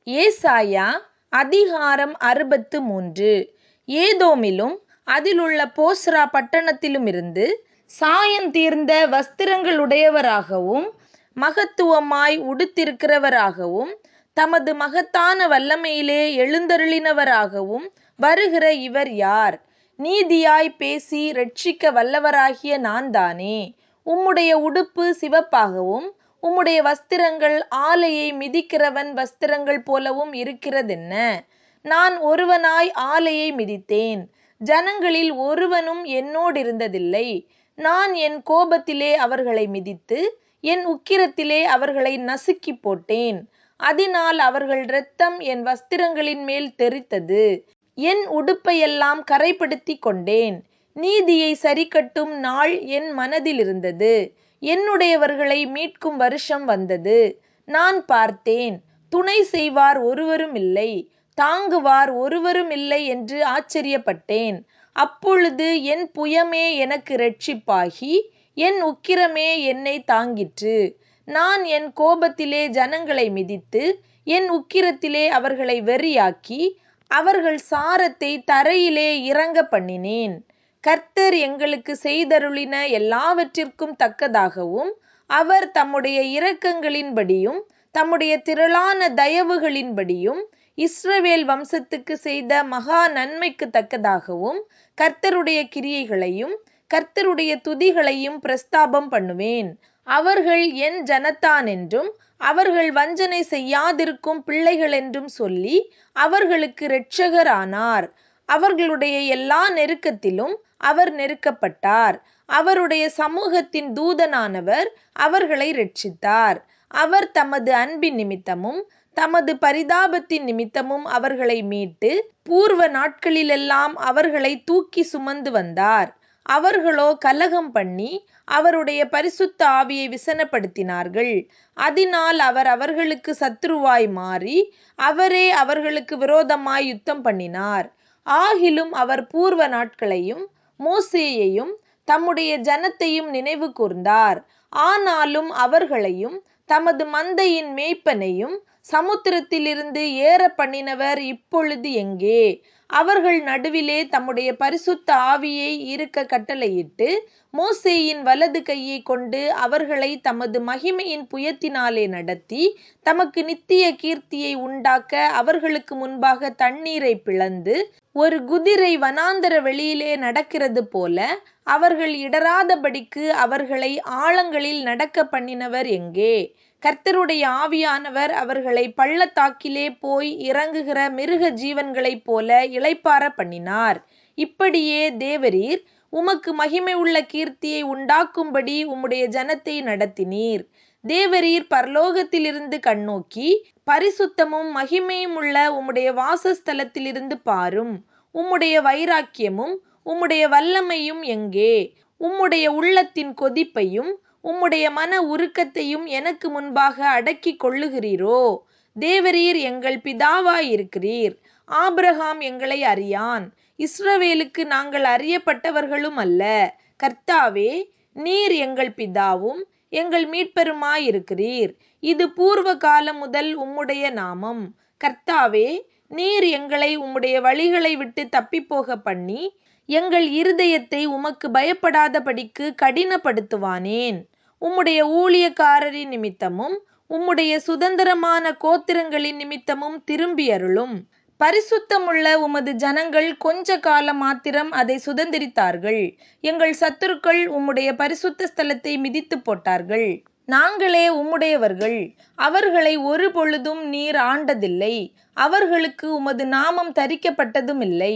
ஏசாயா அதிகாரம் 63. ஏதோமிலும் அதிலுள்ள போஸ்ரா பட்டணத்திலுமிருந்து சாயந்தீர்ந்த வஸ்திரங்களுடையவராகவும் மகத்துவமாய் உடுத்திருக்கிறவராகவும் தமது மகத்தான வல்லமையிலே எழுந்தருளினவராகவும் வருகிற இவர் யார்? நீதியாய் பேசி இரட்சிக்க வல்லவராகிய நான் தானே. உம்முடைய உடுப்பு சிவப்பாகவும் உம்முடைய வஸ்திரங்கள் ஆலையை மிதிக்கிறவன் வஸ்திரங்கள் போலவும் இருக்கிறதென்ன? நான் ஒருவனாய் ஆலையை மிதித்தேன், ஜனங்களில் ஒருவனும் என்னோடிருந்ததில்லை. நான் என் கோபத்திலே அவர்களை மிதித்து என் உக்கிரத்திலே அவர்களை நசுக்கி போட்டேன். அதனால் அவர்கள் இரத்தம் என் வஸ்திரங்களின் மேல் தெறித்தது. என் உடுப்பையெல்லாம் கரைப்படுத்தி கொண்டேன். நீதியை சரிக்கட்டும் நாள் என் மனதிலிருந்தது. என்னுடையவர்களை மீட்கும் வருஷம் வந்தது. நான் பார்த்தேன், துணை செய்வார் ஒருவரும் இல்லை, தாங்குவார் ஒருவரும் இல்லை என்று ஆச்சரியப்பட்டேன். அப்பொழுது என் புயமே எனக்கு இரட்சிப்பாகி என் உக்கிரமே என்னை தாங்கிற்று. நான் என் கோபத்திலே ஜனங்களை மிதித்து என் உக்கிரத்திலே அவர்களை வெறியாக்கி அவர்கள் சாரத்தை தரையிலே இறங்க பண்ணினேன். கர்த்தர் எங்களுக்கு செய்தருளின எல்லாவற்றிற்கும் தக்கதாகவும் அவர் தம்முடைய இரக்கங்களின்படியும் தம்முடைய திரளான தயவுகளின்படியும் இஸ்ரவேல் வம்சத்துக்கு செய்த மகா நன்மைக்கு தக்கதாகவும் கர்த்தருடைய கிரியைகளையும் கர்த்தருடைய துதிகளையும் பிரஸ்தாபம் பண்ணுவேன். அவர்கள் என் ஜனத்தான் என்றும் அவர்கள் வஞ்சனை செய்யாதிருக்கும் பிள்ளைகள் என்றும் சொல்லி அவர்களுக்கு இரட்சகரானார். அவர்களுடைய எல்லா நெருக்கத்திலும் அவர் நெருக்கப்பட்டார். அவருடைய சமூகத்தின் தூதனானவர் அவர்களை இரட்சித்தார். அவர் தமது அன்பின் நிமித்தமும் தமது பரிதாபத்தின் நிமித்தமும் அவர்களை மீட்டு பூர்வ நாட்களிலெல்லாம் அவர்களை தூக்கி சுமந்து வந்தார். அவர்களோ கலகம் பண்ணி அவருடைய பரிசுத்த ஆவியை விசனப்படுத்தினார்கள். அதனால் அவர் அவர்களுக்கு சத்துருவாய் மாறி அவரே அவர்களுக்கு விரோதமாய் யுத்தம் பண்ணினார். ஆகிலும் அவர் பூர்வ நாட்களையும் மோசேயையும் தம்முடைய ஜனத்தையும் நினைவு கூர்ந்தார். ஆனாலும் அவர்களையும் தமது மந்தையின் மேய்ப்பனையும் சமுத்திரத்திலிருந்து ஏற பண்ணினவர் இப்பொழுது எங்கே? அவர்கள் நடுவிலே தம்முடைய பரிசுத்த ஆவியை இருக்க கட்டளையிட்டு மோசேயின் வலது கையை கொண்டு அவர்களை தமது மகிமையின் புயத்தினாலே நடத்தி தமக்கு நித்திய கீர்த்தியை உண்டாக்க அவர்களுக்கு முன்பாக தண்ணீரை பிளந்து ஒரு குதிரை வனாந்தர வெளியிலே நடக்கிறது போல அவர்கள் இடராதபடிக்கு அவர்களை ஆழங்களில் நடக்க பண்ணினவர் எங்கே? கர்த்தருடைய ஆவியானவர் அவர்களை பள்ளத்தாக்கிலே போய் இறங்குகிற மிருக ஜீவன்களைப் போல இளைப்பாற பண்ணினார். இப்படியே தேவரீர் உமக்கு மகிமை உள்ள கீர்த்தியை உண்டாக்கும்படி உம்முடைய ஜனத்தை நடத்தினீர். தேவரீர் பரலோகத்திலிருந்து கண்ணோக்கி பரிசுத்தமும் மகிமையும் உள்ள உம்முடைய வாசஸ்தலத்திலிருந்து பாரும். உம்முடைய வைராக்கியமும் உம்முடைய வல்லமையும் எங்கே? உம்முடைய உள்ளத்தின் கொதிப்பையும் உம்முடைய மன உருக்கத்தையும் எனக்கு முன்பாக அடக்கி கொள்ளுகிறீரோ? தேவரீர் எங்கள் பிதாவாயிருக்கிறீர். ஆபிரகாம் எங்களை அறியான், இஸ்ரவேலுக்கு நாங்கள் அறியப்பட்டவர்களும் அல்ல. கர்த்தாவே, நீர் எங்கள் பிதாவும் எங்கள் மீட்பருமாயிருக்கிறீர். இது பூர்வ காலம் முதல் உம்முடைய நாமம். கர்த்தாவே, நீர் எங்களை உம்முடைய வழிகளை விட்டு தப்பிப்போக பண்ணி எங்கள் இருதயத்தை உமக்கு பயப்படாதபடிக்கு கடினப்படுத்துவானேன்? உம்முடைய ஊழியக்காரரின் நிமித்தமும் உம்முடைய சுதந்திரமான கோத்திரங்களின் நிமித்தமும் திரும்பி அருளும். பரிசுத்தமுள்ள உமது ஜனங்கள் கொஞ்ச காலம் மாத்திரம் அதை சுதந்திரித்தார்கள். எங்கள் சத்துருக்கள் உம்முடைய பரிசுத்த ஸ்தலத்தை மிதித்து போட்டார்கள். நாங்களே உம்முடையவர்கள், அவர்களை ஒரு பொழுதும் நீர் ஆண்டதில்லை. அவர்களுக்கு உமது நாமம் தரிக்கப்பட்டதும் இல்லை.